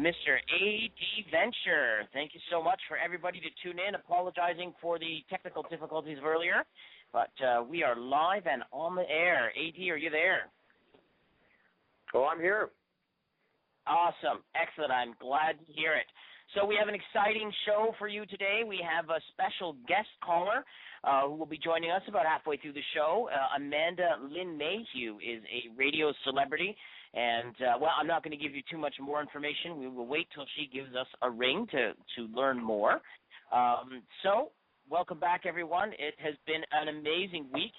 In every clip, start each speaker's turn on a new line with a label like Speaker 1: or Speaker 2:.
Speaker 1: Mr. A.D. Venture. Thank you so much for everybody to tune in. Apologizing for the technical difficulties of earlier, but we are live and on the air. A.D., are you there?
Speaker 2: Oh, I'm here.
Speaker 1: Awesome. Excellent. I'm glad to hear it. So we have an exciting show for you today. We have a special guest caller who will be joining us about halfway through the show. Amanda Lynn Mayhew is a radio celebrity. And, I'm not going to give you too much more information. We will wait till she gives us a ring to learn more. So welcome back, everyone. It has been an amazing week.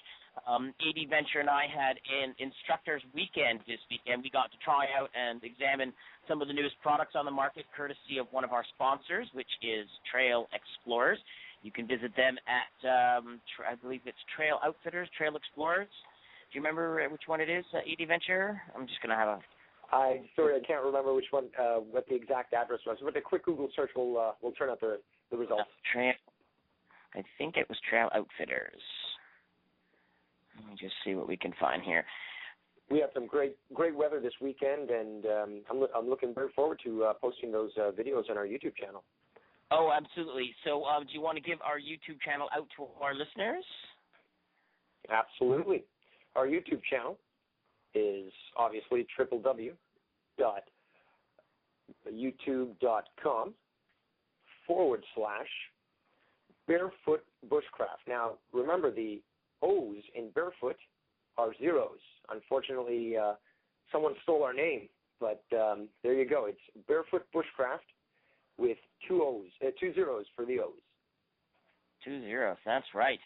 Speaker 1: A.D. Venture and I had an instructor's weekend this weekend. We got to try out and examine some of the newest products on the market, courtesy of one of our sponsors, which is Trail Explorers. You can visit them at, I believe it's Trail Outfitters, Trail Explorers. Do you remember which one it is, A.D. Venture? I'm just going to have a...
Speaker 2: I can't remember which one, what the exact address was, but a quick Google search will turn up the results.
Speaker 1: I think it was Trail Outfitters. Let me just see what we can find here.
Speaker 2: We have some great weather this weekend, and I'm looking very forward to posting those videos on our YouTube channel.
Speaker 1: Oh, absolutely. So do you want to give our YouTube channel out to our listeners?
Speaker 2: Absolutely. Our YouTube channel is obviously www.youtube.com/Barefoot Bushcraft. Now, remember, the O's in Barefoot are zeros. Unfortunately, someone stole our name, but there you go. It's Barefoot Bushcraft with two zeros for the O's.
Speaker 1: 2 zeros, that's right.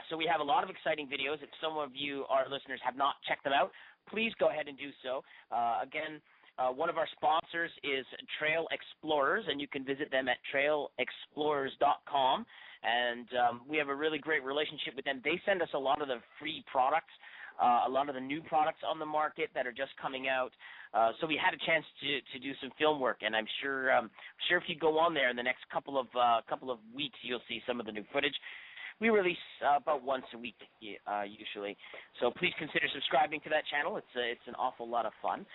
Speaker 1: So we have a lot of exciting videos. If some of you, our listeners, have not checked them out, please go ahead and do so. Again, one of our sponsors is Trail Explorers, and you can visit them at trailexplorers.com. And we have a really great relationship with them. They send us a lot of the free products, a lot of the new products on the market that are just coming out. So we had a chance to do some film work, and I'm sure if you go on there in the next couple of weeks, you'll see some of the new footage. We release about once a week usually, so please consider subscribing to that channel. It's an awful lot of fun.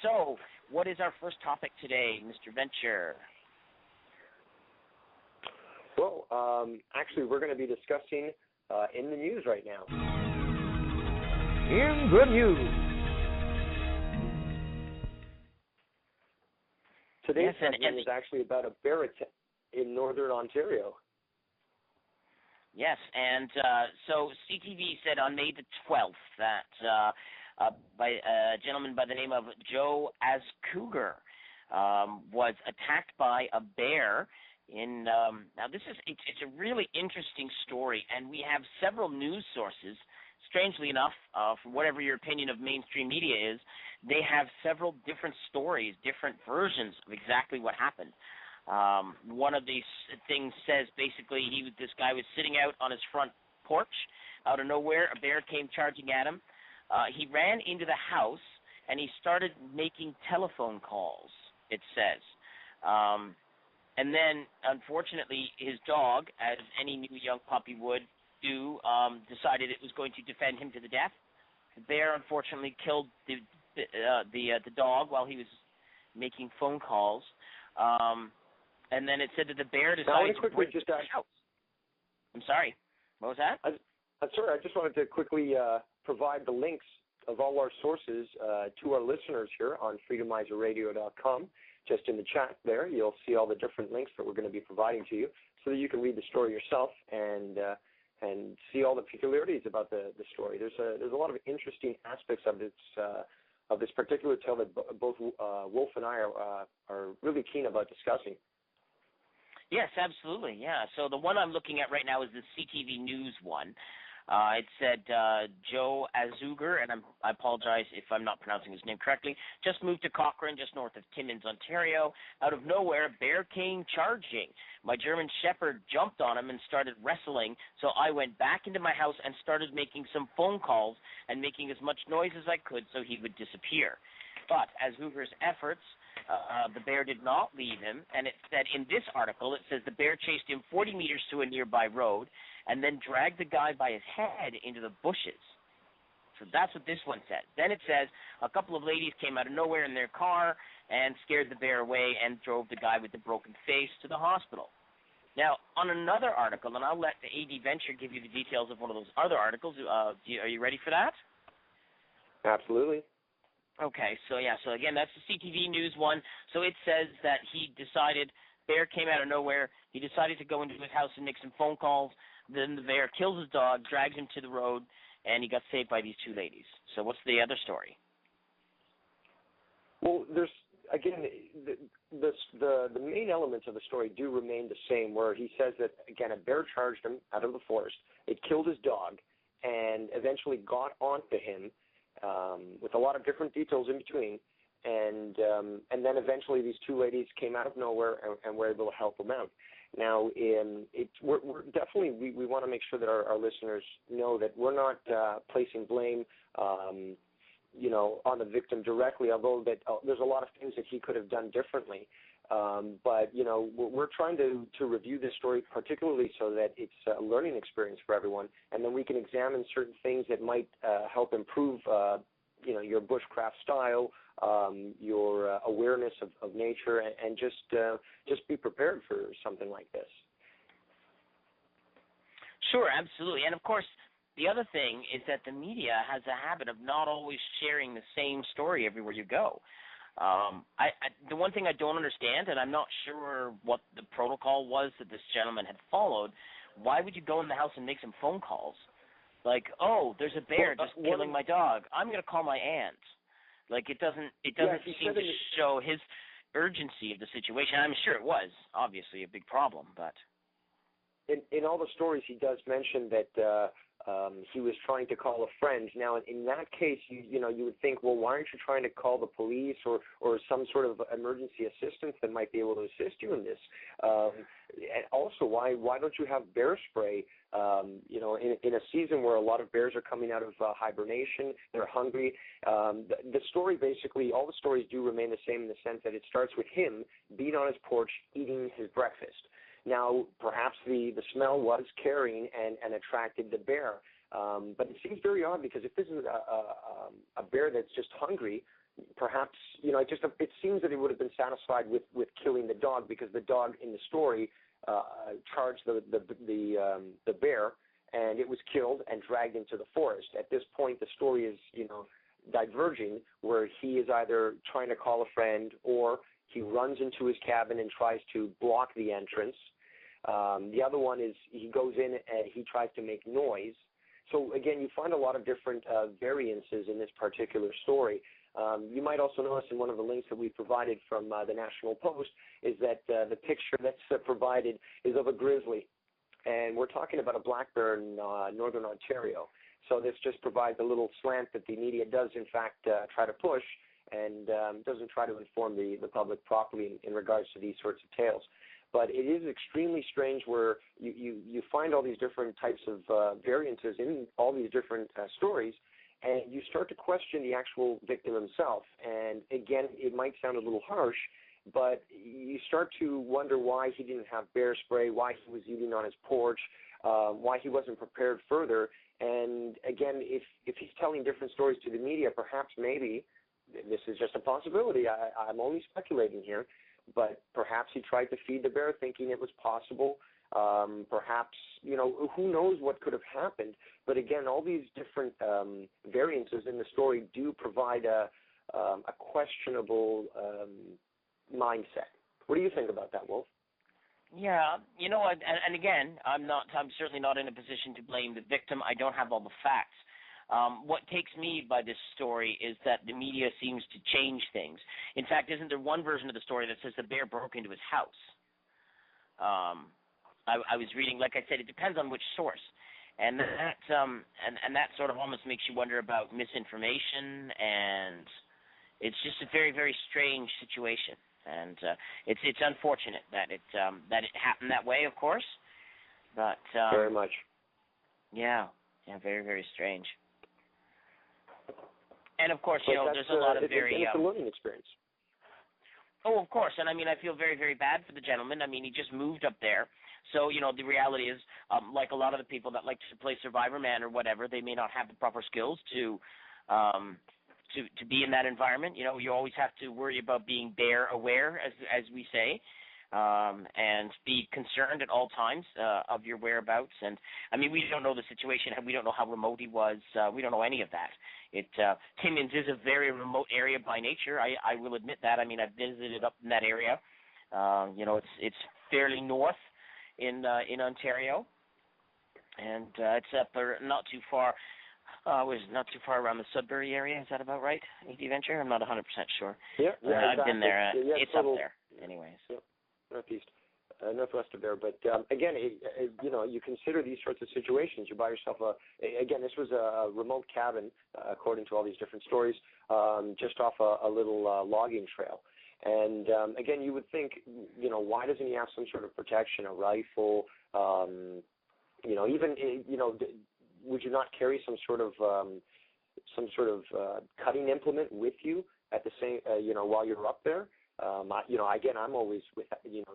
Speaker 1: So what is our first topic today, Mr. Venture?
Speaker 2: Well, actually, we're going to be discussing in the news right now. In the news. Today's segment is actually about a bear attack in northern Ontario.
Speaker 1: Yes, and so CTV said on May the 12th that by a gentleman by the name of Joe Azougar was attacked by a bear. Now this it's a really interesting story, and we have several news sources. Strangely enough, for whatever your opinion of mainstream media is, they have several different stories, different versions of exactly what happened. One of these things says basically this guy was sitting out on his front porch. Out of nowhere, a bear came charging at him. He ran into the house, and he started making telephone calls, it says. And then, unfortunately, his dog, as any new young puppy would do, decided it was going to defend him to the death. The bear, unfortunately, killed the dog while he was making phone calls. And then it said that the bear decided to break the house. I'm sorry. What was that?
Speaker 2: I'm sorry. I just wanted to quickly provide the links of all our sources to our listeners here on freedomizerradio.com. Just in the chat there, you'll see all the different links that we're going to be providing to you, so that you can read the story yourself and see all the peculiarities about the story. There's a lot of interesting aspects of this particular tale that both Wolf and I are really keen about discussing.
Speaker 1: Yes, absolutely. Yeah. So the one I'm looking at right now is the CTV News one. It said Joe Azougar, and I apologize if I'm not pronouncing his name correctly, just moved to Cochrane, just north of Timmins, Ontario. Out of nowhere, a bear came charging. My German Shepherd jumped on him and started wrestling, so I went back into my house and started making some phone calls and making as much noise as I could so he would disappear. But Azougar's efforts, the bear did not leave him, and it said in this article, it says the bear chased him 40 meters to a nearby road and then dragged the guy by his head into the bushes. So that's what this one says. Then it says a couple of ladies came out of nowhere in their car and scared the bear away and drove the guy with the broken face to the hospital. Now, on another article, and I'll let the AD Venture give you the details of one of those other articles. Are you ready for that?
Speaker 2: Absolutely.
Speaker 1: Okay, so again, that's the CTV News one. So it says that he decided, bear came out of nowhere, he decided to go into his house and make some phone calls, then the bear kills his dog, drags him to the road, and he got saved by these two ladies. So what's the other story?
Speaker 2: Well, there's, again, the main elements of the story do remain the same, where he says that, again, a bear charged him out of the forest, it killed his dog, and eventually got onto him, with a lot of different details in between, and then eventually these two ladies came out of nowhere and were able to help him out. Now, we're definitely, we want to make sure that our listeners know that we're not placing blame, on the victim directly, although that there's a lot of things that he could have done differently. But, we're trying to review this story particularly so that it's a learning experience for everyone, and then we can examine certain things that might help improve, your bushcraft style, your awareness of nature, and just be prepared for something like this.
Speaker 1: Sure, absolutely. And, of course, the other thing is that the media has a habit of not always sharing the same story everywhere you go. The one thing I don't understand, and I'm not sure what the protocol was that this gentleman had followed, why would you go in the house and make some phone calls? Like, oh, there's a bear just killing my dog. I'm going to call my aunt. Like, it doesn't seem to show his urgency of the situation. I'm sure it was obviously a big problem, but
Speaker 2: in all the stories he does mention that he was trying to call a friend. Now, in that case, you would think, well, why aren't you trying to call the police or some sort of emergency assistance that might be able to assist you in this? And also, why don't you have bear spray? In a season where a lot of bears are coming out of hibernation, they're hungry. The story basically, all the stories do remain the same in the sense that it starts with him being on his porch eating his breakfast. Now, perhaps the smell was carrying and attracted the bear, but it seems very odd because if this is a bear that's just hungry, perhaps it seems that it would have been satisfied with killing the dog, because the dog in the story charged the bear, and it was killed and dragged into the forest. At this point, the story is diverging, where he is either trying to call a friend or he runs into his cabin and tries to block the entrance. The other one is he goes in and he tries to make noise. So, again, you find a lot of different variances in this particular story. You might also notice in one of the links that we provided from the National Post is that the picture that's provided is of a grizzly. And we're talking about a black bear in northern Ontario. So this just provides a little slant that the media does, in fact, try to push, and doesn't try to inform the public properly in regards to these sorts of tales. But it is extremely strange where you find all these different types of variances in all these different stories, and you start to question the actual victim himself. And again, it might sound a little harsh, but you start to wonder why he didn't have bear spray, why he was eating on his porch, why he wasn't prepared further. And again, if he's telling different stories to the media, perhaps maybe, this is just a possibility, I'm only speculating here, but perhaps he tried to feed the bear thinking it was possible. Perhaps, who knows what could have happened. But again, all these different variances in the story do provide a questionable mindset. What do you think about that, Wolf?
Speaker 1: Yeah, and again, I'm certainly not in a position to blame the victim. I don't have all the facts. What takes me by this story is that the media seems to change things. In fact, isn't there one version of the story that says the bear broke into his house? I was reading, like I said, it depends on which source, and that sort of almost makes you wonder about misinformation, and it's just a very, very strange situation, and it's unfortunate that it happened that way, of course, but
Speaker 2: very much.
Speaker 1: Yeah, very, very strange. And of course, there's a lot of
Speaker 2: it's a learning experience.
Speaker 1: Oh, of course, and I mean, I feel very, very bad for the gentleman. I mean, he just moved up there, So, the reality is, like a lot of the people that like to play Survivor Man or whatever, they may not have the proper skills to be in that environment. You always have to worry about being bear aware, as we say, and be concerned at all times of your whereabouts. And we don't know the situation. We don't know how remote he was. We don't know any of that. Timmins is a very remote area by nature. I will admit that. I've visited up in that area. It's fairly north in Ontario, and it's up not too far. Not too far around the Sudbury area. Is that about right, AD Venture? I'm not 100% sure.
Speaker 2: Yeah,
Speaker 1: I've been there.
Speaker 2: Yeah,
Speaker 1: it's up there, anyways.
Speaker 2: Yeah, northwest of there. But again, you consider these sorts of situations. You buy yourself again, this was a remote cabin, according to all these different stories, just off a little logging trail. And again, you would think, why doesn't he have some sort of protection, a rifle, even, would you not carry some sort of cutting implement with you at the same, while you're up there? Again, I'm always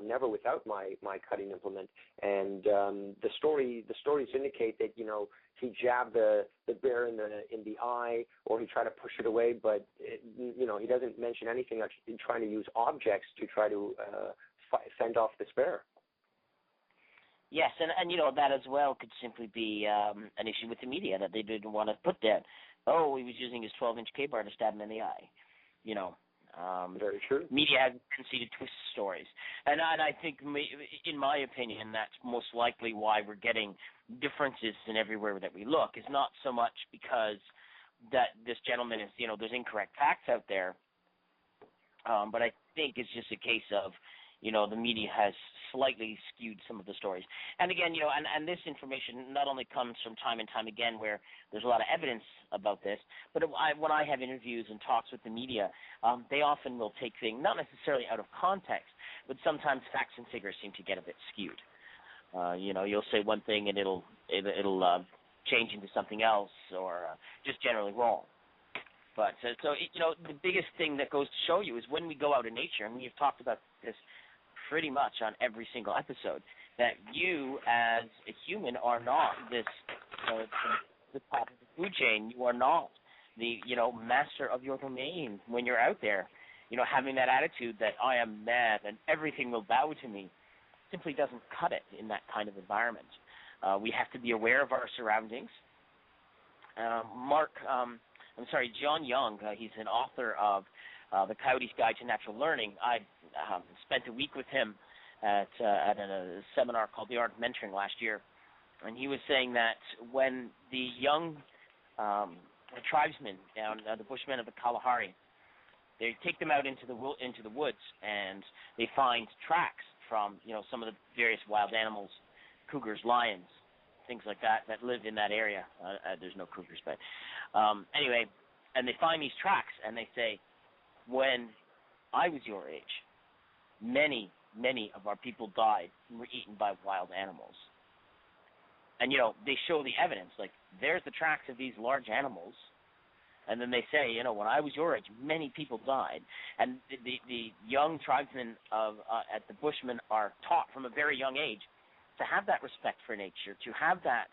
Speaker 2: never without my cutting implement. And the stories indicate that he jabbed the bear in the eye, or he tried to push it away, but he doesn't mention anything like trying to use objects to try to fend off this bear.
Speaker 1: Yes, and that as well could simply be an issue with the media that they didn't want to put that. Oh, he was using his 12-inch K-bar to stab him in the eye.
Speaker 2: Very true.
Speaker 1: Media has a tendency to twist stories, and I think, in my opinion, that's most likely why we're getting differences in everywhere that we look. Is not so much because that this gentleman is, there's incorrect facts out there, but I think it's just a case of, the media has slightly skewed some of the stories. And again, and this information not only comes from time and time again where there's a lot of evidence about this, but when I have interviews and talks with the media, they often will take things not necessarily out of context, but sometimes facts and figures seem to get a bit skewed. You'll say one thing and it'll change into something else, or just generally wrong. But the biggest thing that goes to show you is when we go out in nature, and we've talked about this pretty much on every single episode, that you as a human are not the top of the food chain. You are not the master of your domain when you're out there. Having that attitude that I am mad and everything will bow to me simply doesn't cut it in that kind of environment. We have to be aware of our surroundings. John Young, he's an author of The Coyote's Guide to Natural Learning. I spent a week with him at a seminar called The Art of Mentoring last year, and he was saying that when the young tribesmen down the Bushmen of the Kalahari, they take them out into the woods, and they find tracks from some of the various wild animals, cougars, lions, things like that live in that area. There's no cougars, but anyway, and they find these tracks, and they say, when I was your age, many of our people died and were eaten by wild animals. And, they show the evidence, like, there's the tracks of these large animals, and then they say, when I was your age, many people died. And the young tribesmen at the Bushmen are taught from a very young age to have that respect for nature, to have that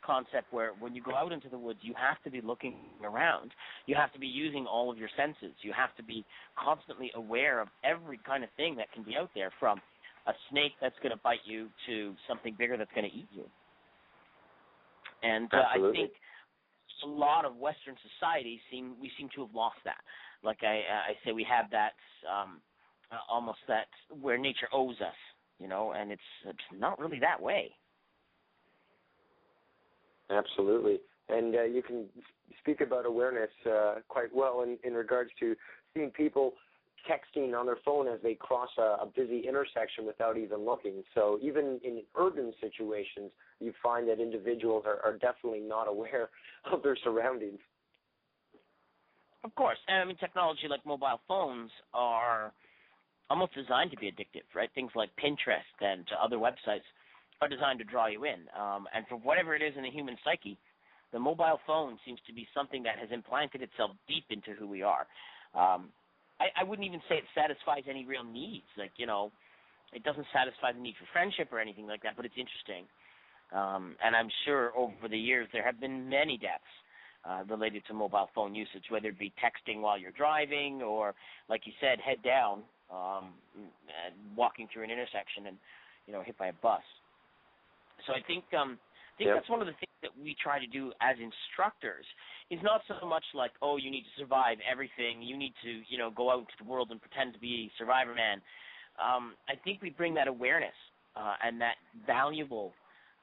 Speaker 1: concept where when you go out into the woods, you have to be looking around. You have to be using all of your senses. You have to be constantly aware of every kind of thing that can be out there, from a snake that's going to bite you to something bigger that's going to eat you. And I think a lot of Western society we seem to have lost that. Like I say, we have that almost that where nature owes us, and it's not really that way.
Speaker 2: Absolutely. And you can speak about awareness quite well in regards to seeing people texting on their phone as they cross a busy intersection without even looking. So even in urban situations, you find that individuals are definitely not aware of their surroundings.
Speaker 1: Of course. Technology like mobile phones are almost designed to be addictive, right? Things like Pinterest and other websites are designed to draw you in. And for whatever it is in the human psyche, the mobile phone seems to be something that has implanted itself deep into who we are. I wouldn't even say it satisfies any real needs. Like, It doesn't satisfy the need for friendship or anything like that, but it's interesting. And I'm sure over the years there have been many deaths related to mobile phone usage, whether it be texting while you're driving or, like you said, head down, walking through an intersection and, hit by a bus. So I think that's one of the things that we try to do as instructors is not so much like, oh, you need to survive everything. You need to, go out into the world and pretend to be Survivor Man. I think we bring that awareness and that valuable,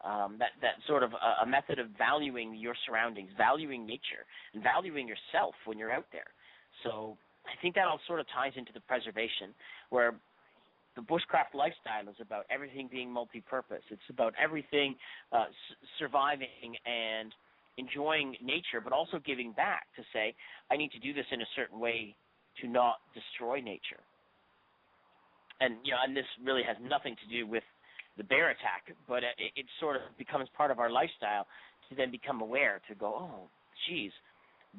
Speaker 1: that sort of a method of valuing your surroundings, valuing nature, and valuing yourself when you're out there. So I think that all sort of ties into the preservation, where the bushcraft lifestyle is about everything being multi-purpose. It's about everything surviving and enjoying nature, but also giving back to say, I need to do this in a certain way to not destroy nature. And, and this really has nothing to do with the bear attack, but it sort of becomes part of our lifestyle to then become aware, to go, oh, geez,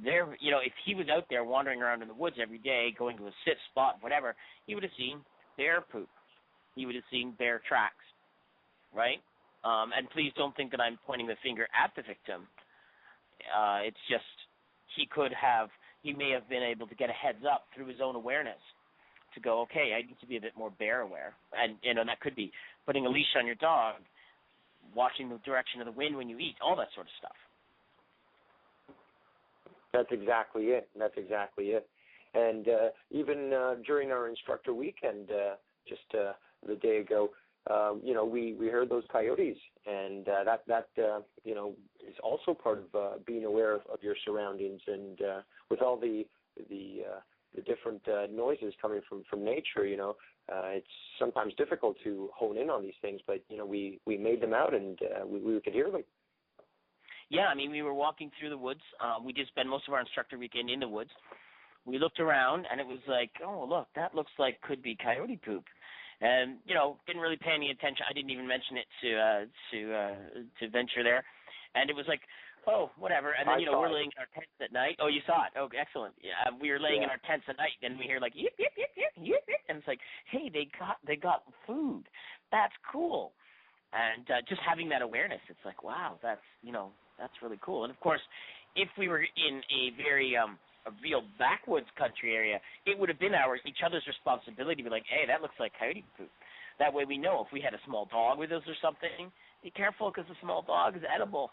Speaker 1: there, if he was out there wandering around in the woods every day, going to a sit spot, whatever, he would have seen bear poop. He would have seen bear tracks, right? And please don't think that I'm pointing the finger at the victim. It's just he may have been able to get a heads up through his own awareness to go, okay, I need to be a bit more bear aware. And, that could be putting a leash on your dog, watching the direction of the wind when you eat, all that sort of stuff.
Speaker 2: That's exactly it. And even during our instructor weekend, just the day ago, we heard those coyotes, and that is also part of being aware of your surroundings, and with all the different noises coming from nature, it's sometimes difficult to hone in on these things, but we made them out, and we could hear them.
Speaker 1: Yeah, we were walking through the woods. We did spend most of our instructor weekend in the woods. We looked around, and it was like, oh, look, that looks like could be coyote poop. And, didn't really pay any attention. I didn't even mention it to Venture there. And it was like, oh, whatever. And then, we're laying in our tents at night. Oh, you saw it. Oh, excellent. Yeah, we were laying in our tents at night, and we hear like, yip, yip, yip, yip, yip, yip. And it's like, hey, they got food. That's cool. And just having that awareness, it's like, wow, that's really cool. And, of course, if we were in a very a real backwoods country area, it would have been each other's responsibility to be like, hey, that looks like coyote poop. That way we know if we had a small dog with us or something, be careful because the small dog is edible.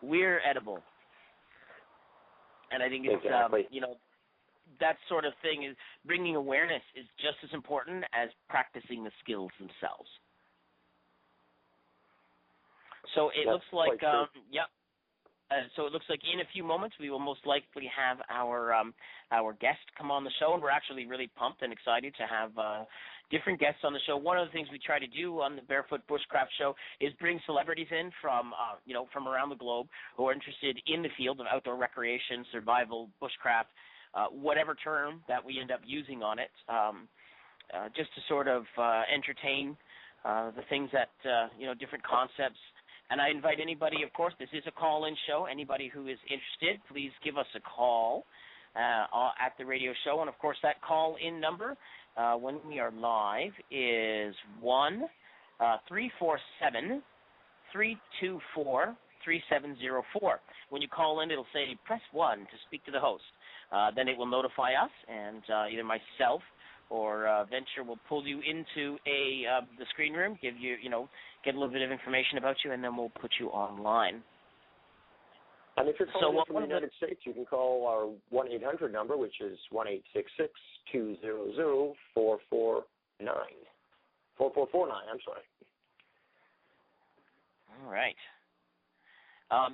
Speaker 1: We're edible. And I think it's, that sort of thing is bringing awareness is just as important as practicing the skills themselves. So it looks like, so it looks like in a few moments we will most likely have our guest come on the show, and we're actually really pumped and excited to have different guests on the show. One of the things we try to do on the Barefoot Bushcraft Show is bring celebrities in from around the globe who are interested in the field of outdoor recreation, survival, bushcraft, whatever term that we end up using on it, just to sort of entertain the things that different concepts. And I invite anybody, of course, this is a call-in show. Anybody who is interested, please give us a call at the radio show. And, of course, that call-in number when we are live is 1-347-324-3704. When you call in, it'll say press 1 to speak to the host. Then it will notify us, and either myself or Venture will pull you into the screen room, give you, get a little bit of information about you, and then we'll put you online.
Speaker 2: And if you're calling from the United States, you can call our 1-800 number, which is 1-866-200-4449. 4449, I'm sorry.
Speaker 1: All right.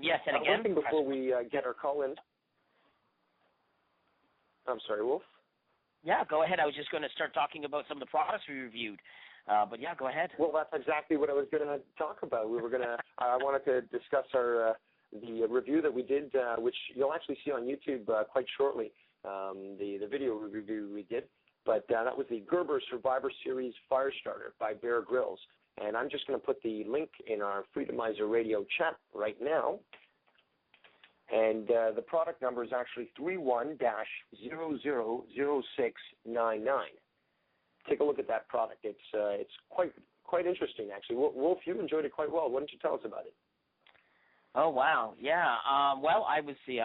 Speaker 1: Yes, and again,
Speaker 2: one thing before we get our call in. I'm sorry, Wolf.
Speaker 1: Yeah, go ahead. I was just going to start talking about some of the products we reviewed. But yeah, go ahead.
Speaker 2: Well, that's exactly what I was going to talk about. We were going to. I wanted to discuss our the review that we did, which you'll actually see on YouTube quite shortly. The video review we did, but that was the Gerber Survivor Series Fire Starter by Bear Grylls, and I'm just going to put the link in our Freedomizer Radio chat right now. And the product number is actually 31-000699. take a look at that product. It's quite interesting, actually. Wolf, you enjoyed it quite well. Why don't you tell us about it?
Speaker 1: Oh wow, yeah. Well, I was the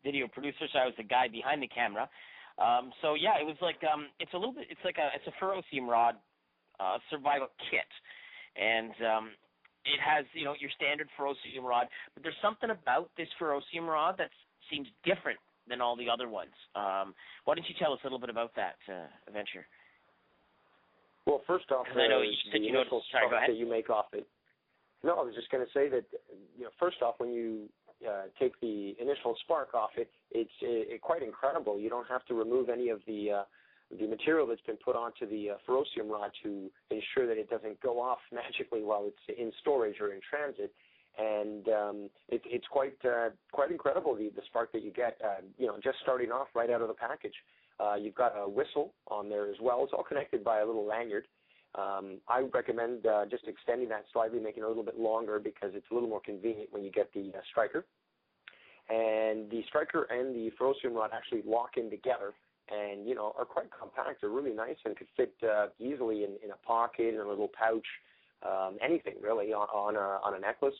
Speaker 1: video producer, so I was the guy behind the camera. So yeah, it was like it's a ferrocium rod survival kit, and it has your standard ferrocium rod, but there's something about this ferrocium rod that seems different than all the other ones. Why don't you tell us a little bit about that venture?
Speaker 2: Well, first off,
Speaker 1: I know you said
Speaker 2: the initial spark that you make off it. No, I was just going to say that first off, when you take the initial spark off it, it's quite incredible. You don't have to remove any of the material that's been put onto the ferrocium rod to ensure that it doesn't go off magically while it's in storage or in transit. And it's quite incredible, the spark that you get, just starting off right out of the package. You've got a whistle on there as well. It's all connected by a little lanyard. I recommend just extending that slightly, making it a little bit longer because it's a little more convenient when you get the striker. And the striker and the ferrocium rod actually lock in together and, are quite compact. They're really nice and could fit easily in a pocket, in a little pouch, anything really, on a necklace.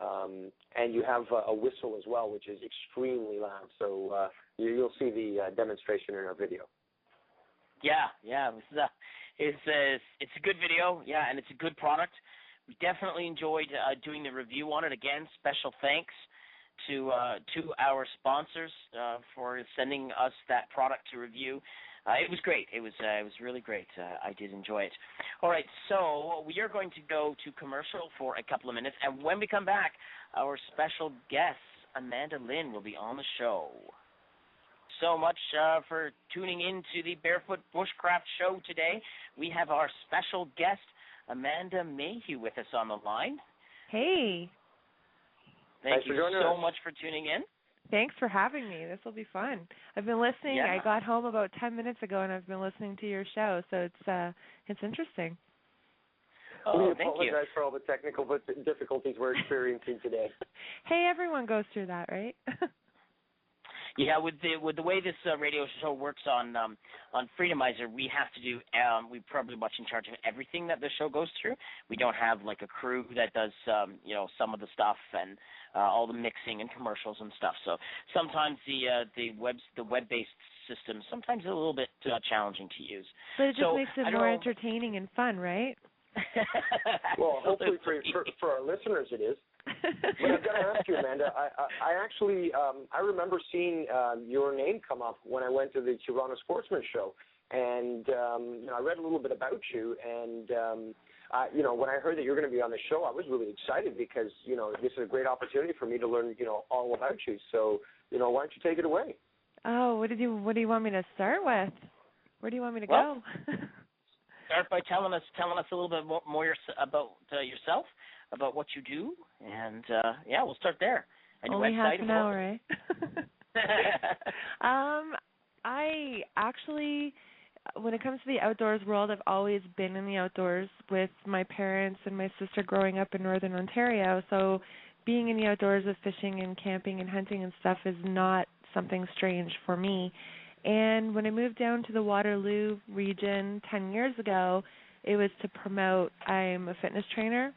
Speaker 2: And you have a whistle as well, which is extremely loud. So you'll see the demonstration in our video.
Speaker 1: Yeah. It's a good video, and it's a good product. We definitely enjoyed doing the review on it. Again, special thanks to our sponsors for sending us that product to review. It was great. It was really great. I did enjoy it. All right, so we are going to go to commercial for a couple of minutes, and when we come back, our special guest, Amanda Lynn, will be on the show. So much for tuning in to the Barefoot Bushcraft Show today. We have our special guest, Amanda Mayhew, with us on the line.
Speaker 3: Hey.
Speaker 1: Thank you so much for tuning in.
Speaker 3: Thanks for having me. This will be fun. I've been listening.
Speaker 1: Yeah.
Speaker 3: I got home about 10 minutes ago, and I've been listening to your show, so it's interesting.
Speaker 2: We apologize for all the technical difficulties we're experiencing today.
Speaker 3: Hey, everyone goes through that, right?
Speaker 1: Yeah, with the way this radio show works on Freedomizer, we have to do we're probably much in charge of everything that the show goes through. We don't have like a crew that does some of the stuff and all the mixing and commercials and stuff. So sometimes the web-based system sometimes a little bit challenging to use.
Speaker 3: But it just makes it more entertaining and fun, right?
Speaker 2: Well, hopefully for our listeners it is. But I've got to ask you, Amanda, I actually I remember seeing your name come up when I went to the Toronto Sportsman Show, and I read a little bit about you, and when I heard that you're going to be on the show, I was really excited because this is a great opportunity for me to learn all about you. So why don't you take it away?
Speaker 3: Oh, what do you want me to start with? Where do you want me to go?
Speaker 1: Start by telling us a little bit more about yourself, about what you do, and we'll start there. And
Speaker 3: only
Speaker 1: your website,
Speaker 3: half an hour, eh? I actually, when it comes to the outdoors world, I've always been in the outdoors with my parents and my sister growing up in Northern Ontario. So being in the outdoors with fishing and camping and hunting and stuff is not something strange for me. And when I moved down to the Waterloo region 10 years ago, it was to promote. I'm a fitness trainer,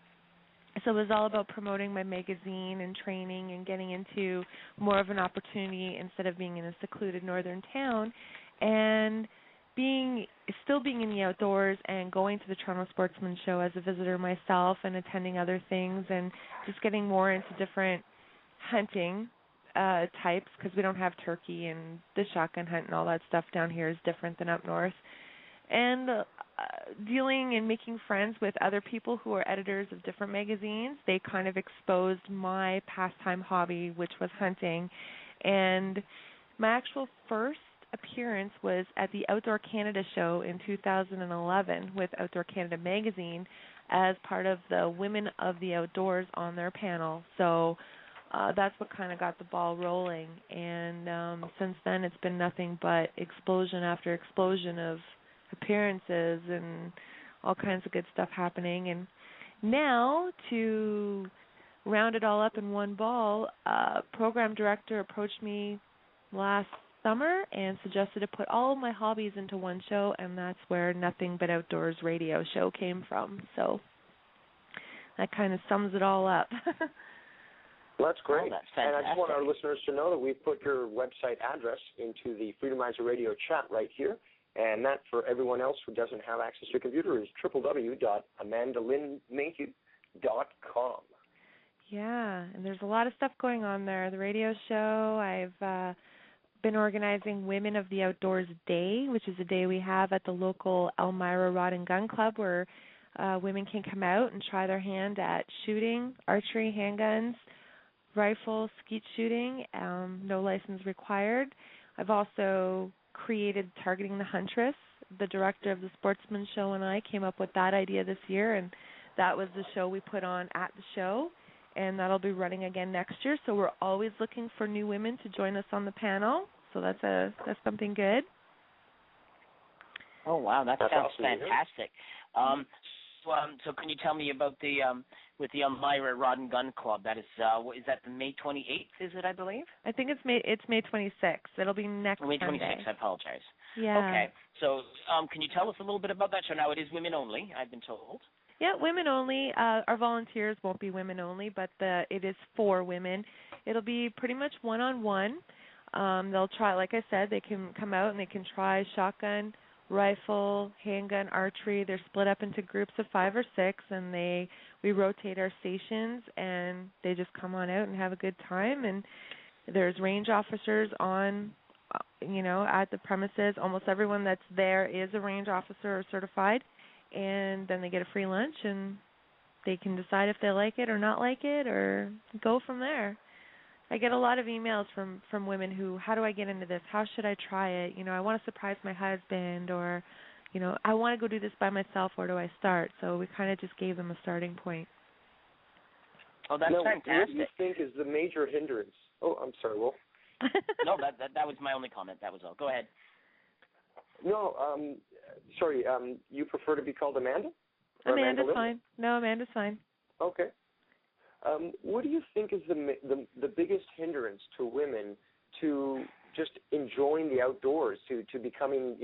Speaker 3: so it was all about promoting my magazine and training and getting into more of an opportunity instead of being in a secluded northern town, and still being in the outdoors and going to the Toronto Sportsman Show as a visitor myself and attending other things and just getting more into different hunting types, because we don't have turkey, and the shotgun hunt and all that stuff down here is different than up north. And dealing and making friends with other people who are editors of different magazines, they kind of exposed my pastime hobby, which was hunting. And my actual first appearance was at the Outdoor Canada show in 2011 with Outdoor Canada magazine as part of the Women of the Outdoors on their panel. So that's what kind of got the ball rolling, and since then it's been nothing but explosion after explosion of appearances and all kinds of good stuff happening. And now, to round it all up in one ball, program director approached me last summer and suggested to put all of my hobbies into one show, and that's where Nothing But Outdoors radio show came from. So that kind of sums it all up.
Speaker 2: Well, that's great.
Speaker 1: Oh, that's fantastic.
Speaker 2: And I just want our listeners to know that we've put your website address into the Freedomizer Radio chat right here. And that, for everyone else who doesn't have access to a computer, is www.amandalynmayhew.com.
Speaker 3: Yeah, and there's a lot of stuff going on there. The radio show, I've been organizing Women of the Outdoors Day, which is a day we have at the local Elmira Rod and Gun Club where women can come out and try their hand at shooting, archery, handguns, rifle, skeet shooting, no license required. I've also created Targeting the Huntress. The director of the Sportsman Show and I came up with that idea this year, and that was the show we put on at the show, and that'll be running again next year. So we're always looking for new women to join us on the panel. So that's something good.
Speaker 1: Oh wow, that sounds
Speaker 2: awesome,
Speaker 1: fantastic. So can you tell me about the with the Elmira Rod and Gun Club? That is that the May 28th? Is it? I believe.
Speaker 3: I think it's May 26th. It'll be next
Speaker 1: May 26th.
Speaker 3: Sunday.
Speaker 1: I apologize.
Speaker 3: Yeah.
Speaker 1: Okay. So can you tell us a little bit about that show? Now it is women only, I've been told.
Speaker 3: Yeah, women only. Our volunteers won't be women only, but it is for women. It'll be pretty much one-on-one. They'll try, like I said, they can come out and they can try shotgun, rifle, handgun, archery. They're split up into groups of 5 or 6, and we rotate our stations, and they just come on out and have a good time. And there's range officers on, at the premises. Almost everyone that's there is a range officer or certified, and then they get a free lunch, and they can decide if they like it or not like it or go from there. I get a lot of emails from women who, how do I get into this? How should I try it? I want to surprise my husband, or, I want to go do this by myself. Where do I start? So we kind of just gave them a starting point.
Speaker 1: Oh, that's fantastic.
Speaker 2: What do you think is the major hindrance? Oh, I'm sorry, Wolf.
Speaker 1: No, that was my only comment. That was all. Go ahead.
Speaker 2: No, sorry. You prefer to be called Amanda?
Speaker 3: Amanda's fine. No, Amanda's fine.
Speaker 2: Okay. What do you think is the biggest hindrance to women to just enjoying the outdoors, to becoming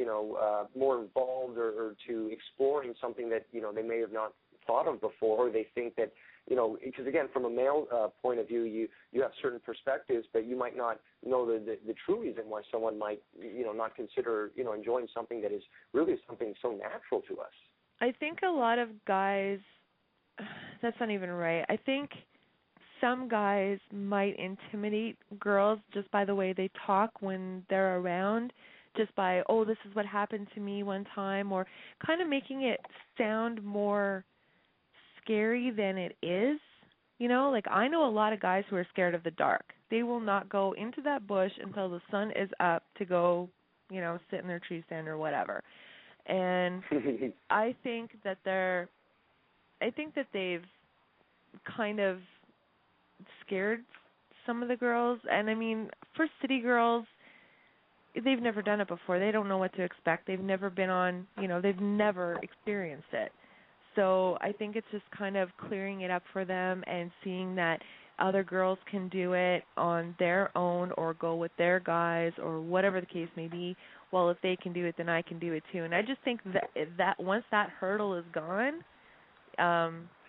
Speaker 2: more involved, or to exploring something that they may have not thought of before? Or they think that because again, from a male point of view, you have certain perspectives, but you might not know the true reason why someone might not consider enjoying something that is really something so natural to us.
Speaker 3: I think a lot of guys. That's not even right. I think some guys might intimidate girls just by the way they talk when they're around, just by, oh, this is what happened to me one time, or kind of making it sound more scary than it is. Like I know a lot of guys who are scared of the dark. They will not go into that bush until the sun is up to go, sit in their tree stand or whatever. And I think that they've kind of scared some of the girls. And I mean, for city girls, they've never done it before. They don't know what to expect. They've never been on, they've never experienced it. So I think it's just kind of clearing it up for them and seeing that other girls can do it on their own or go with their guys or whatever the case may be. Well, if they can do it, then I can do it too. And I just think that once that hurdle is gone,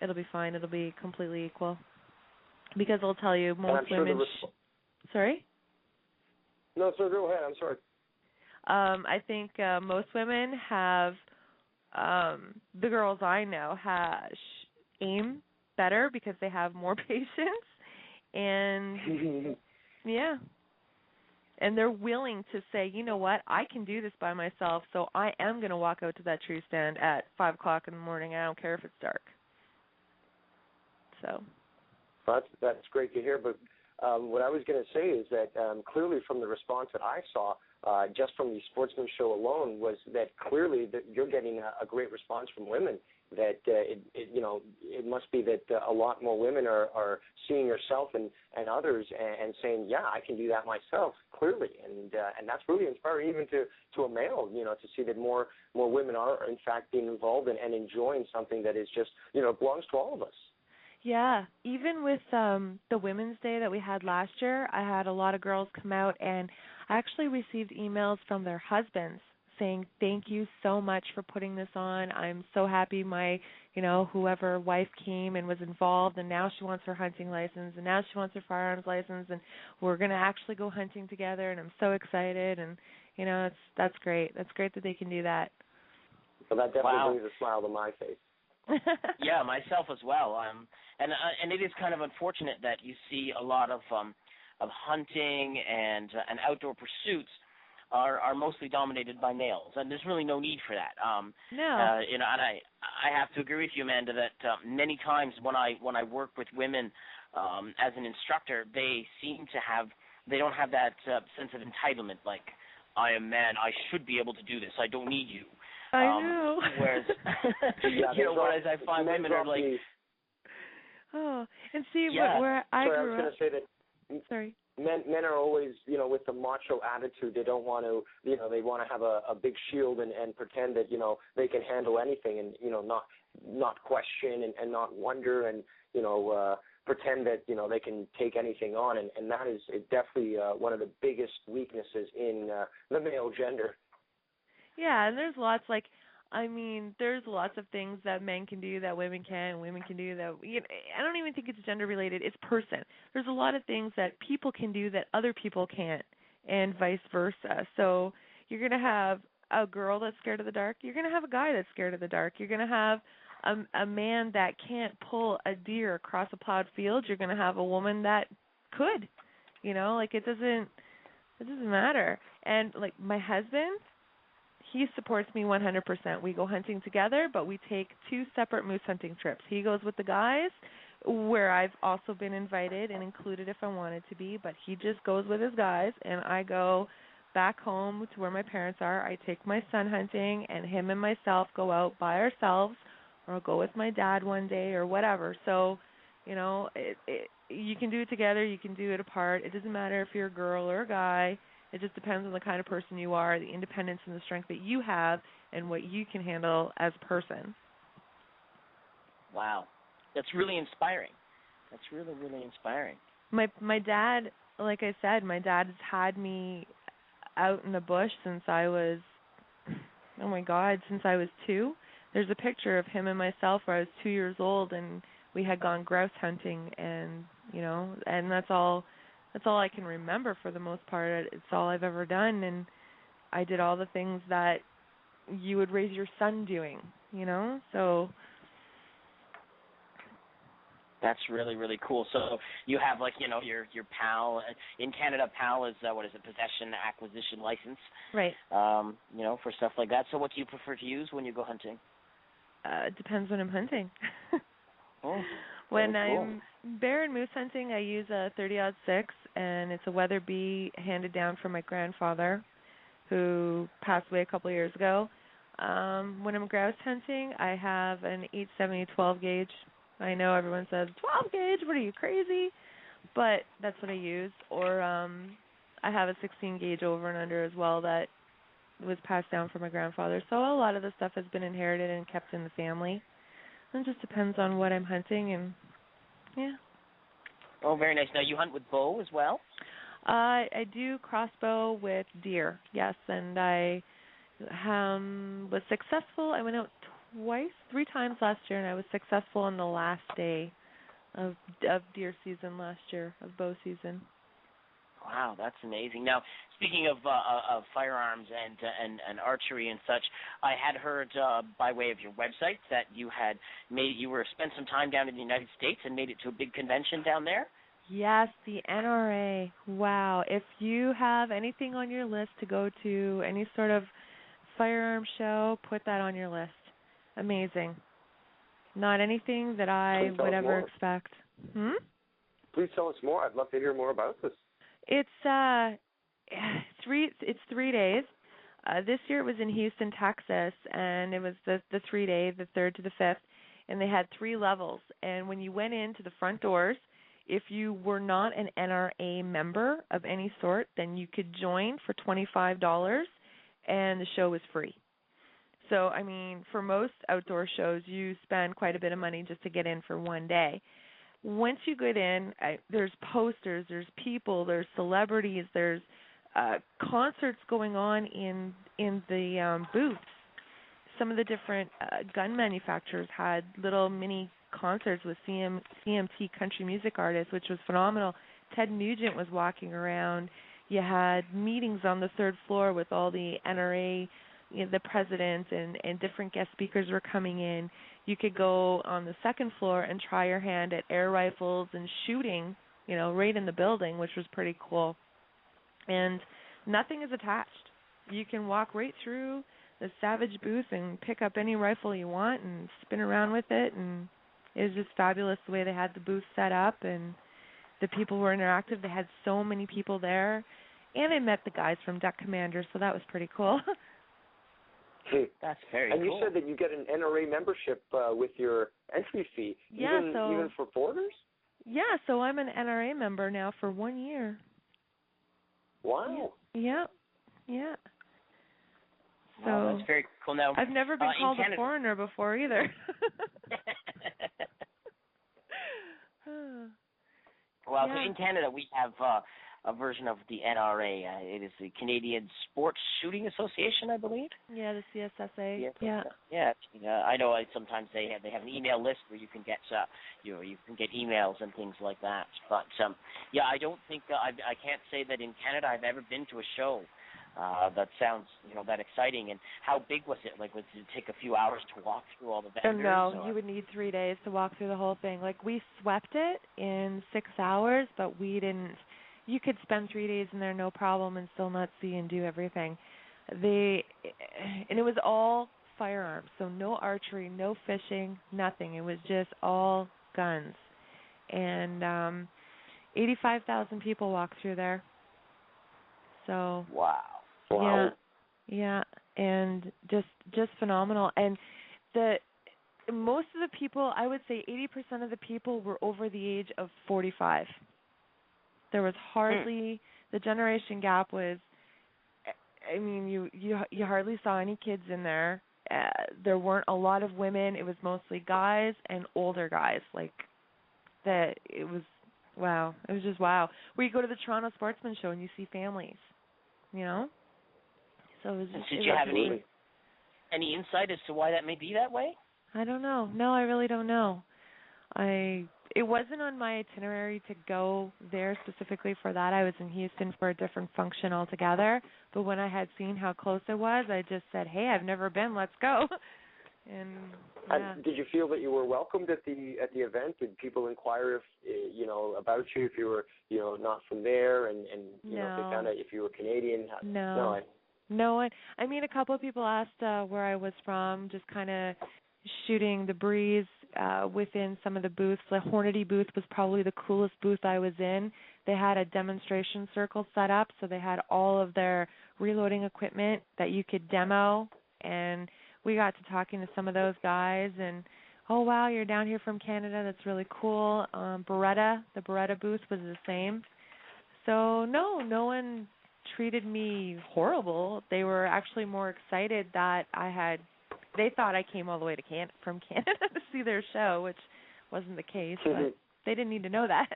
Speaker 3: it'll be fine. It'll be completely equal. Because I'll tell you, most women... Sorry?
Speaker 2: No, sir, go ahead. I'm sorry.
Speaker 3: I think most women have... the girls I know aim better because they have more patience. And, yeah. And they're willing to say, you know what, I can do this by myself, so I am going to walk out to that tree stand at 5 o'clock in the morning. I don't care if it's dark. So.
Speaker 2: That's great to hear. But what I was going to say is that clearly from the response that I saw, just from the Sportsman Show alone, was that clearly that you're getting a great response from women. That it must be that a lot more women are seeing yourself and others and saying, yeah, I can do that myself, clearly, and that's really inspiring even to a male, to see that more women are in fact being involved and enjoying something that is just belongs to all of us.
Speaker 3: Yeah, even with the Women's Day that we had last year, I had a lot of girls come out, and I actually received emails from their husbands saying, thank you so much for putting this on. I'm so happy my, whoever wife came and was involved, and now she wants her hunting license, and now she wants her firearms license, and we're going to actually go hunting together, and I'm so excited. And, that's great. That's great that they can do that.
Speaker 2: Well, that definitely brings a smile to my face.
Speaker 1: Yeah, myself as well. And it is kind of unfortunate that you see a lot of hunting and outdoor pursuits are mostly dominated by males, and there's really no need for that.
Speaker 3: No.
Speaker 1: And I have to agree with you, Amanda, that many times when I work with women as an instructor, they don't have that sense of entitlement, like, I am man, I should be able to do this, I don't need you.
Speaker 3: I know.
Speaker 1: Whereas, whereas I find women are like,
Speaker 3: oh, and see
Speaker 1: yeah.
Speaker 3: where I grew up.
Speaker 2: I was going to say that.
Speaker 3: Sorry.
Speaker 2: Men are always, with the macho attitude. They don't want to, they want to have a big shield and pretend that, they can handle anything and, not question and not wonder and, pretend that, they can take anything on. And that is definitely one of the biggest weaknesses in the male gender.
Speaker 3: Yeah, and there's lots there's lots of things that men can do that women can, and women can do that. I don't even think it's gender related. It's person. There's a lot of things that people can do that other people can't, and vice versa. So you're going to have a girl that's scared of the dark. You're going to have a guy that's scared of the dark. You're going to have a man that can't pull a deer across a plowed field. You're going to have a woman that could. It doesn't matter. And like my husband, he supports me 100%. We go hunting together, but we take 2 separate moose hunting trips. He goes with the guys, where I've also been invited and included if I wanted to be, but he just goes with his guys, and I go back home to where my parents are. I take my son hunting, and him and myself go out by ourselves, or I'll go with my dad one day or whatever. So, you can do it together, you can do it apart. It doesn't matter if you're a girl or a guy. It just depends on the kind of person you are, the independence and the strength that you have, and what you can handle as a person.
Speaker 1: Wow. That's really inspiring. That's really, really inspiring.
Speaker 3: My dad, like I said, my dad has had me out in the bush since I was, since I was 2. There's a picture of him and myself where I was 2 years old, and we had gone grouse hunting, and, and that's all I can remember for the most part. It's all I've ever done, and I did all the things that you would raise your son doing, so.
Speaker 1: That's really, really cool. So you have, your PAL. In Canada, PAL is, possession acquisition license.
Speaker 3: Right.
Speaker 1: For stuff like that. So what do you prefer to use when you go hunting?
Speaker 3: It depends when I'm hunting.
Speaker 1: Oh,
Speaker 3: when
Speaker 1: cool.
Speaker 3: I'm bear and moose hunting, I use a 30-06, and it's a Weatherby handed down from my grandfather, who passed away a couple of years ago. When I'm grouse hunting, I have an 870 12 gauge. I know everyone says 12 gauge. What are you, crazy? But that's what I use. Or I have a 16 gauge over and under as well that was passed down from my grandfather. So a lot of the stuff has been inherited and kept in the family. It just depends on what I'm hunting, and yeah.
Speaker 1: Oh, very nice. Now, you hunt with bow as well?
Speaker 3: I do crossbow with deer, yes, and I was successful. I went out 3 times last year, and I was successful on the last day of deer season last year, of bow season.
Speaker 1: Wow, that's amazing. Now, speaking of firearms and archery and such, I had heard by way of your website that you spent some time down in the United States and made it to a big convention down there.
Speaker 3: Yes, the NRA. Wow. If you have anything on your list to go to, any sort of firearm show, put that on your list. Amazing. Not anything that I would ever expect.
Speaker 2: Please tell us more. I'd love to hear more about this.
Speaker 3: It's 3 days. This year it was in Houston, Texas, and it was the 3-day, the 3rd to the 5th, and they had 3 levels. And when you went into the front doors, if you were not an NRA member of any sort, then you could join for $25, and the show was free. So, I mean, for most outdoor shows, you spend quite a bit of money just to get in for one day. Once you get in, there's posters, there's people, there's celebrities, there's concerts going on in the booths. Some of the different gun manufacturers had little mini concerts with CMT country music artists, which was phenomenal. Ted Nugent was walking around. You had meetings on the third floor with all the NRA, the presidents, and different guest speakers were coming in. You could go on the second floor and try your hand at air rifles and shooting, right in the building, which was pretty cool. And nothing is attached. You can walk right through the Savage booth and pick up any rifle you want and spin around with it, and it was just fabulous the way they had the booth set up, and the people were interactive. They had so many people there, and I met the guys from Duck Commander, so that was pretty cool.
Speaker 1: That's very
Speaker 2: cool. And you
Speaker 1: cool.
Speaker 2: said that you get an NRA membership with your entry fee, even for foreigners?
Speaker 3: Yeah, so I'm an NRA member now for 1 year.
Speaker 2: Wow.
Speaker 3: Yeah. So
Speaker 1: wow, that's very cool. Now,
Speaker 3: I've never been called a foreigner before either.
Speaker 1: Well, so in Canada we have a version of the NRA. It is the Canadian Sports Shooting Association, I believe.
Speaker 3: Yeah, the CSSA.
Speaker 1: Yeah. I know. Sometimes they have an email list where you can get you can get emails and things like that. But I don't think I can't say that in Canada I've ever been to a show that sounds that exciting. And how big was it? Like, did it take a few hours to walk through all the vendors?
Speaker 3: No, you would need 3 days to walk through the whole thing. Like, we swept it in 6 hours, but we didn't. You could spend 3 days in there no problem and still not see and do everything. And it was all firearms, so no archery, no fishing, nothing. It was just all guns. And 85,000 people walked through there. So
Speaker 1: wow.
Speaker 3: Yeah, and just phenomenal. And most of the people, I would say 80% of the people were over the age of 45. There was hardly the generation gap was. I mean, you hardly saw any kids in there. There weren't a lot of women. It was mostly guys and older guys. Like that, it was wow. It was just wow. Where you go to the Toronto Sportsman Show and you see families, So it was just.
Speaker 1: Did you have any insight as to why that may be that way?
Speaker 3: I don't know. No, I really don't know. It wasn't on my itinerary to go there specifically for that. I was in Houston for a different function altogether. But when I had seen how close it was, I just said, "Hey, I've never been. Let's go." And
Speaker 2: did you feel that you were welcomed at the event? Did people inquire if about you, if you were not from there, and if they found out if you were Canadian?
Speaker 3: No. I mean, a couple of people asked where I was from, just kind of shooting the breeze within some of the booths. The Hornady booth was probably the coolest booth I was in. They had a demonstration circle set up, so they had all of their reloading equipment that you could demo, and we got to talking to some of those guys, and oh wow, you're down here from Canada, that's really cool. The Beretta booth was the same. So no one treated me horrible. They were actually more excited that they thought I came all the way from Canada to see their show, which wasn't the case, but they didn't need to know that.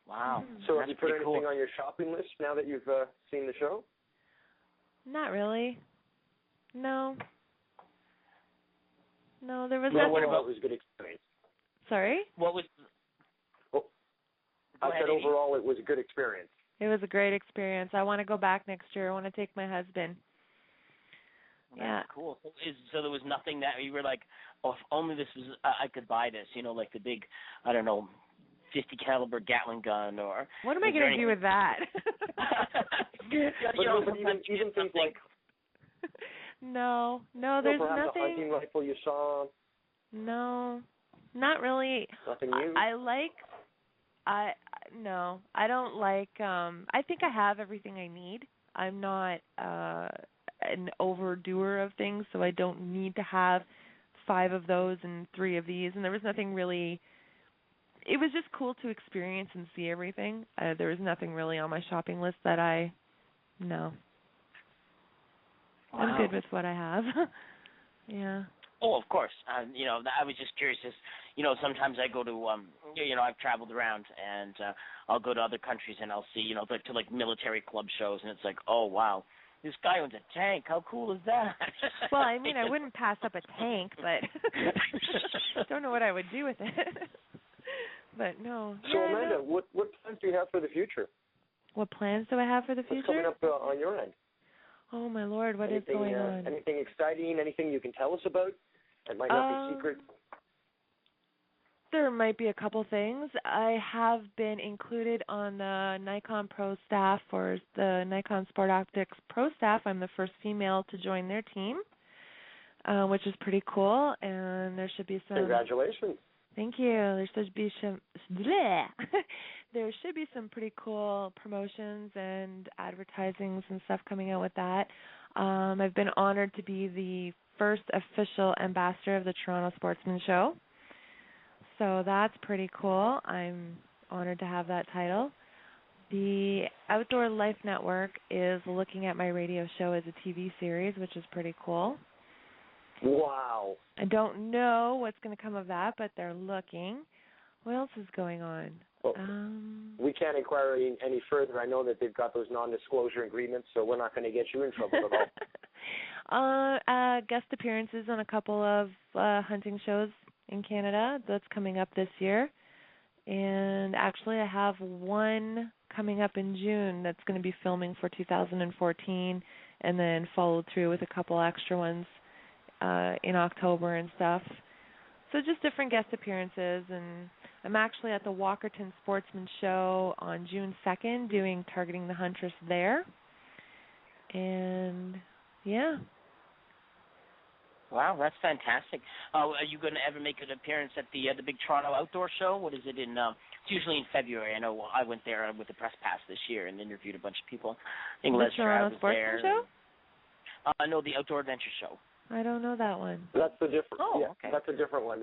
Speaker 1: Wow.
Speaker 2: So have you put anything on your shopping list now that you've seen the show?
Speaker 3: Not really. No, there was nothing.
Speaker 2: What about was a good experience?
Speaker 3: Sorry?
Speaker 1: What was...
Speaker 2: I said overall it was a good experience.
Speaker 3: It was a great experience. I want to go back next year. I want to take my husband.
Speaker 1: That's cool. So there was nothing that you were like, oh, if only this was, I could buy this, like the big, I don't know, 50 caliber Gatling gun or...
Speaker 3: What am I going to do with that?
Speaker 2: But even things like...
Speaker 3: No, there's
Speaker 2: perhaps
Speaker 3: nothing...
Speaker 2: a hunting rifle you saw?
Speaker 3: No, not really.
Speaker 2: Nothing new?
Speaker 3: No, I don't like... I think I have everything I need. I'm not an overdoer of things, so I don't need to have 5 of those and 3 of these. And there was nothing really... It was just cool to experience and see everything. There was nothing really on my shopping list that No.
Speaker 1: Wow.
Speaker 3: I'm good with what I have. Yeah.
Speaker 1: Oh, of course. I was just curious. sometimes I go to I've traveled around, and I'll go to other countries, and I'll see to military club shows, and it's like, oh wow, this guy owns a tank. How cool is that?
Speaker 3: Well, I mean, I wouldn't pass up a tank, but don't know what I would do with it. But no.
Speaker 2: So Amanda, what plans do you have for the future?
Speaker 3: What plans do I have for the future?
Speaker 2: What's coming up on your end?
Speaker 3: Oh my Lord, what is going on?
Speaker 2: Anything exciting? Anything you can tell us about? It might not be secret.
Speaker 3: There might be a couple things. I have been included on the Nikon Pro staff, or the Nikon Sport Optics Pro staff. I'm the first female to join their team, which is pretty cool. And there should be some.
Speaker 2: Congratulations.
Speaker 3: Thank you. There should be some. There should be some pretty cool promotions and advertisings and stuff coming out with that. I've been honored to be the first official ambassador of the Toronto Sportsman Show. So that's pretty cool. I'm honored to have that title. The Outdoor Life Network is looking at my radio show as a TV series, which is pretty cool.
Speaker 2: Wow.
Speaker 3: I don't know what's going to come of that, but they're looking. What else is going on?
Speaker 2: Well, we can't inquire any further. I know that they've got those non-disclosure agreements, so we're not going to get you in trouble at all.
Speaker 3: Guest appearances on a couple of hunting shows in Canada. That's coming up this year. And actually I have one coming up in June that's going to be filming for 2014, and then followed through with a couple extra ones in October and stuff. So just different guest appearances. And I'm actually at the Walkerton Sportsman Show on June 2nd targeting the huntress there. And yeah.
Speaker 1: Wow, that's fantastic. Are you going to ever make an appearance at the big Toronto Outdoor Show? What is it in? It's usually in February. I know I went there with the press pass this year and interviewed a bunch of people. I think
Speaker 3: the
Speaker 1: Les
Speaker 3: Toronto
Speaker 1: was
Speaker 3: Sportsman
Speaker 1: there.
Speaker 3: Show?
Speaker 1: No, the Outdoor Adventure Show.
Speaker 3: I don't know that one.
Speaker 2: That's a different.
Speaker 1: Oh, okay.
Speaker 2: That's a different one.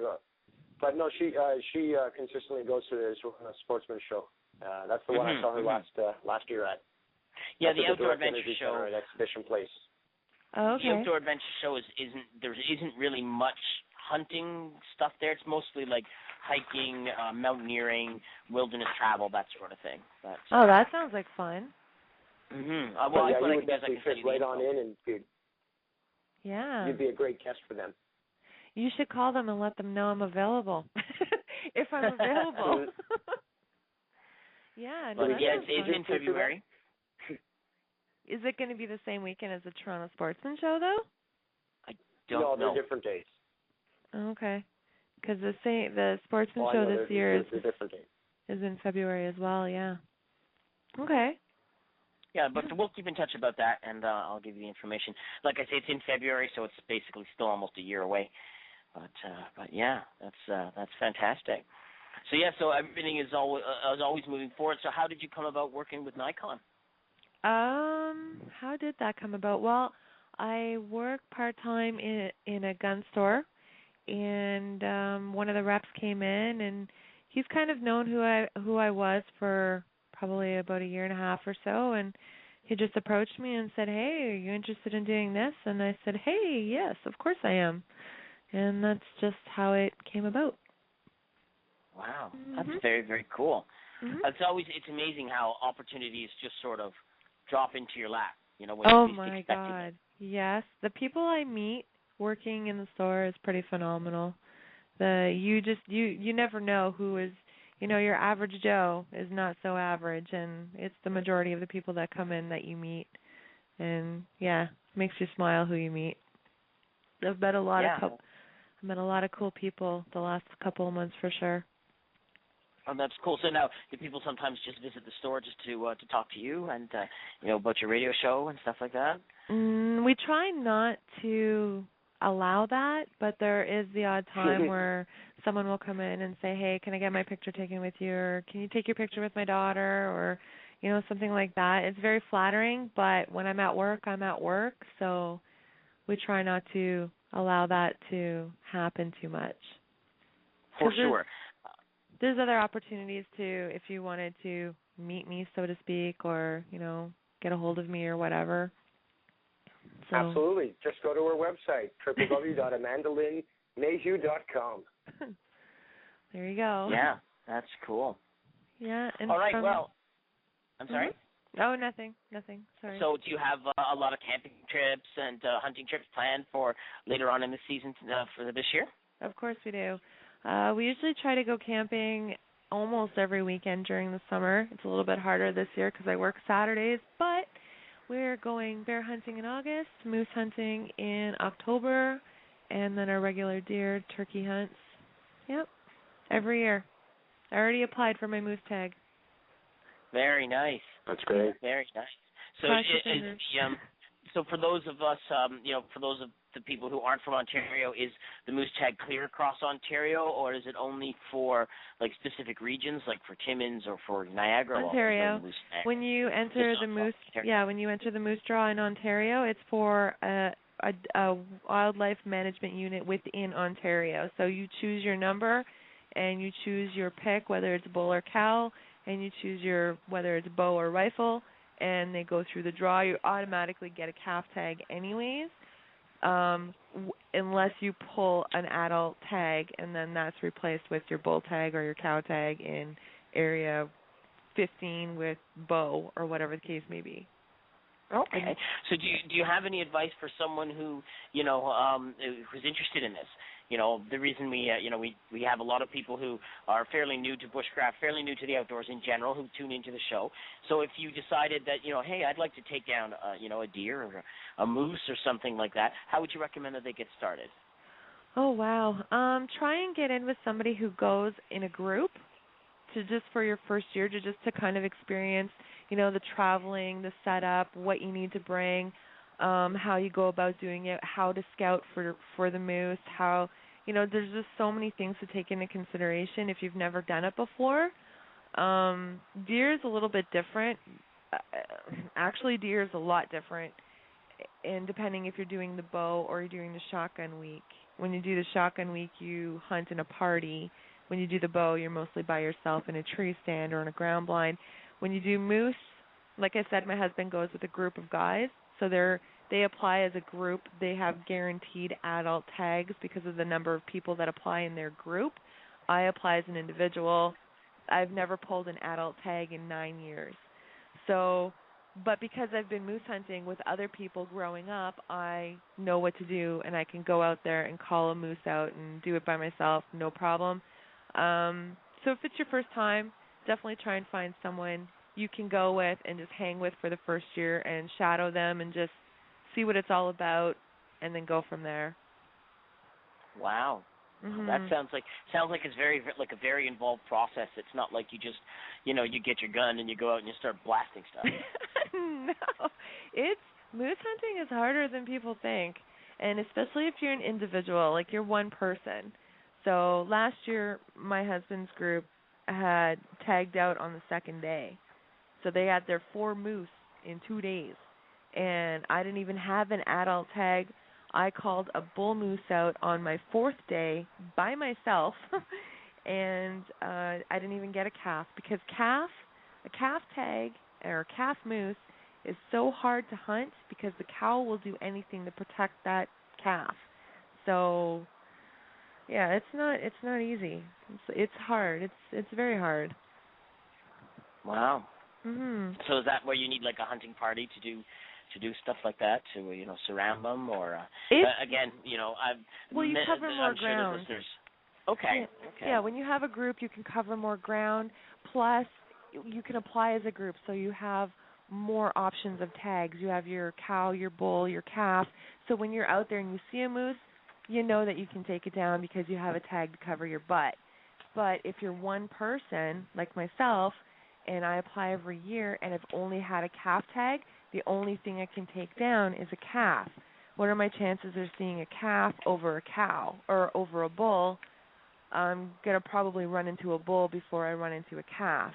Speaker 2: But no, she consistently goes to the Sportsman Show. That's the one I saw her last year at.
Speaker 1: Yeah,
Speaker 2: that's
Speaker 1: the Outdoor Adventure Show
Speaker 2: at Exhibition Place.
Speaker 3: Oh, okay.
Speaker 2: Uh,
Speaker 1: The Outdoor Adventure Show isn't really much hunting stuff there. It's mostly like hiking, mountaineering, wilderness travel, that sort of thing.
Speaker 3: That sounds like fun.
Speaker 1: Well,
Speaker 2: you would definitely fit right on in, and you'd be a great guest for them.
Speaker 3: You should call them and let them know I'm available. If I'm available. Yeah. No,
Speaker 1: it's in February.
Speaker 3: Is it going to be the same weekend as the Toronto Sportsman Show, though?
Speaker 1: I don't know.
Speaker 2: No, they're different dates.
Speaker 3: Okay. Because the Sportsman Show this year is in February as well, yeah. Okay.
Speaker 1: Yeah, but we'll keep in touch about that, and I'll give you the information. Like I say, it's in February, so it's basically still almost a year away. But yeah, that's fantastic. So everything is always moving forward. So how did you come about working with Nikon?
Speaker 3: How did that come about? Well, I work part-time in a gun store, and one of the reps came in, and he's kind of known who I was for probably about a year and a half or so, and he just approached me and said, "Hey, are you interested in doing this?" And I said, "Hey, yes, of course I am." And that's just how it came about.
Speaker 1: Wow, that's very, very cool. It's amazing how opportunities just sort of drop into your lap, when you least expect it.
Speaker 3: Oh my God, yes. The people I meet working in the store is pretty phenomenal. You never know who is, your average Joe is not so average, and it's the majority of the people that come in that you meet. And yeah, makes you smile who you meet. I've met a lot of cool people the last couple of months for sure.
Speaker 1: Oh, that's cool. So now, do people sometimes just visit the store just to talk to you and about your radio show and stuff like that?
Speaker 3: We try not to allow that, but there is the odd time where someone will come in and say, "Hey, can I get my picture taken with you?" Or "Can you take your picture with my daughter?" Or something like that. It's very flattering, but when I'm at work, I'm at work, so we try not to allow that to happen too much.
Speaker 1: For sure.
Speaker 3: There's other opportunities too, if you wanted to meet me, so to speak, or, get a hold of me or whatever. So.
Speaker 2: Absolutely. Just go to our website, www.amandalynmayhew.com.
Speaker 3: There you go.
Speaker 1: Yeah, that's cool.
Speaker 3: Yeah. And
Speaker 1: all right, well, I'm sorry?
Speaker 3: Oh, nothing. Sorry.
Speaker 1: So do you have a lot of camping trips and hunting trips planned for later on in the season for this year?
Speaker 3: Of course we do. We usually try to go camping almost every weekend during the summer. It's a little bit harder this year because I work Saturdays, but we're going bear hunting in August, moose hunting in October, and then our regular deer, turkey hunts. Yep, every year. I already applied for my moose tag.
Speaker 1: Very nice.
Speaker 2: That's great.
Speaker 1: Very nice. So, so for those of us, for those of the people who aren't from Ontario, is the moose tag clear across Ontario, or is it only for like specific regions, like for Timmins or for Niagara?
Speaker 3: Ontario. When you enter the moose, when you enter the moose draw in Ontario, it's for a wildlife management unit within Ontario. So you choose your number, and you choose your pick, whether it's bull or cow, and you choose whether it's bow or rifle, and they go through the draw. You automatically get a calf tag anyways, unless you pull an adult tag, and then that's replaced with your bull tag or your cow tag in area 15 with bow or whatever the case may be.
Speaker 1: Okay. So do you have any advice for someone who who's interested in this? The reason we have a lot of people who are fairly new to bushcraft, fairly new to the outdoors in general, who tune into the show. So if you decided that, hey, I'd like to take down, a deer or a moose or something like that, how would you recommend that they get started?
Speaker 3: Oh, wow. Try and get in with somebody who goes in a group for your first year, to kind of experience, the traveling, the setup, what you need to bring, how you go about doing it, how to scout for the moose, how, there's just so many things to take into consideration if you've never done it before. Deer is a little bit different. Actually, deer is a lot different, and depending if you're doing the bow or you're doing the shotgun week. When you do the shotgun week, you hunt in a party. When you do the bow, you're mostly by yourself in a tree stand or in a ground blind. When you do moose, like I said, my husband goes with a group of guys, so they apply as a group. They have guaranteed adult tags because of the number of people that apply in their group. I apply as an individual. I've never pulled an adult tag in 9 years. But because I've been moose hunting with other people growing up, I know what to do, and I can go out there and call a moose out and do it by myself, no problem. So if it's your first time, definitely try and find someone you can go with and just hang with for the first year and shadow them and just see what it's all about, and then go from there.
Speaker 1: Wow.
Speaker 3: Mm-hmm.
Speaker 1: That sounds like it's a very involved process. It's not like you just, you get your gun and you go out and you start blasting stuff.
Speaker 3: No. Moose hunting is harder than people think, and especially if you're an individual, like you're one person. So last year, my husband's group had tagged out on the second day. So they had their 4 moose in 2 days. And I didn't even have an adult tag. I called a bull moose out on my 4th day by myself. And I didn't even get a calf because a calf tag or a calf moose is so hard to hunt because the cow will do anything to protect that calf. So yeah, it's not easy. It's hard. It's very hard.
Speaker 1: Wow.
Speaker 3: Mhm.
Speaker 1: So is that where you need like a hunting party to do stuff like that, to surround them, or again,
Speaker 3: well, you cover more ground.
Speaker 1: Okay.
Speaker 3: Yeah, when you have a group, you can cover more ground. Plus, you can apply as a group, so you have more options of tags. You have your cow, your bull, your calf. So when you're out there and you see a moose, you know that you can take it down because you have a tag to cover your butt. But if you're one person, like myself, and I apply every year and I've only had a calf tag, the only thing I can take down is a calf. What are my chances of seeing a calf over a cow or over a bull? I'm going to probably run into a bull before I run into a calf.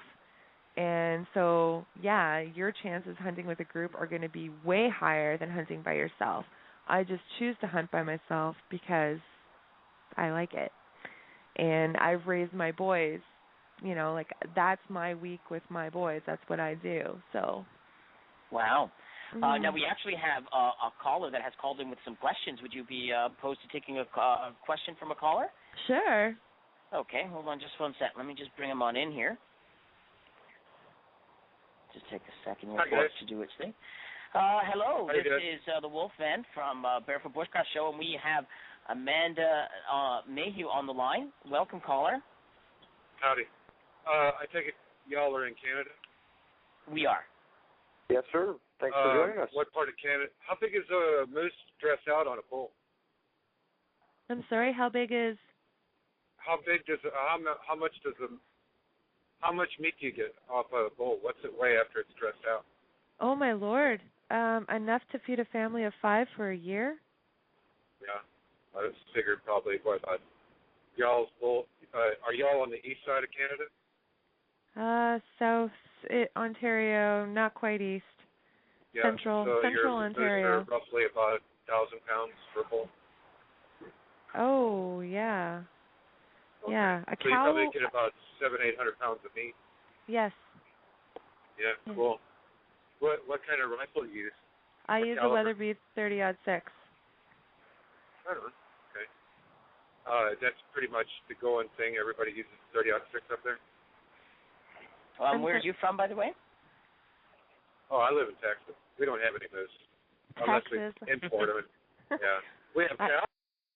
Speaker 3: And so, yeah, your chances hunting with a group are going to be way higher than hunting by yourself. I just choose to hunt by myself because I like it. And I've raised my boys, like that's my week with my boys. That's what I do. So.
Speaker 1: Wow. Now we actually have a caller that has called in with some questions. Would you be opposed to taking a question from a caller?
Speaker 3: Sure.
Speaker 1: Okay, hold on just 1 sec. Let me just bring him on in here. Just take a second here for it to do its thing. Hello, this is the Wolfman from Barefoot Bushcraft Show, and we have Amanda Mayhew on the line. Welcome, caller.
Speaker 4: Howdy. I take it y'all are in Canada?
Speaker 1: We are.
Speaker 2: Yes, sir. Thanks for joining us.
Speaker 4: What part of Canada? How big is a moose dressed out on a bull?
Speaker 3: I'm sorry, how big is?
Speaker 4: How much meat do you get off a bull? What's it weigh after it's dressed out?
Speaker 3: Oh my Lord, enough to feed a family of 5 for a year.
Speaker 4: Yeah, I figured probably y'all's bull. Are y'all on the east side of Canada?
Speaker 3: South Ontario, not quite east.
Speaker 4: Yeah,
Speaker 3: Central
Speaker 4: so
Speaker 3: Ontario.
Speaker 4: You're roughly about 1,000 pounds for a bull.
Speaker 3: Oh yeah.
Speaker 4: Okay.
Speaker 3: Yeah, a
Speaker 4: so
Speaker 3: cow.
Speaker 4: You probably get about 700-800 pounds of meat.
Speaker 3: Yes.
Speaker 4: Yeah, cool. What kind of rifle do you use?
Speaker 3: I use a Weatherby 30-06.
Speaker 4: I don't know. Okay. That's pretty much the going thing. Everybody uses 30-06 up there.
Speaker 1: Where are you from, by the way?
Speaker 4: Oh, I live in Texas. We don't have any moose. Unless we import them. Yeah. We have cows.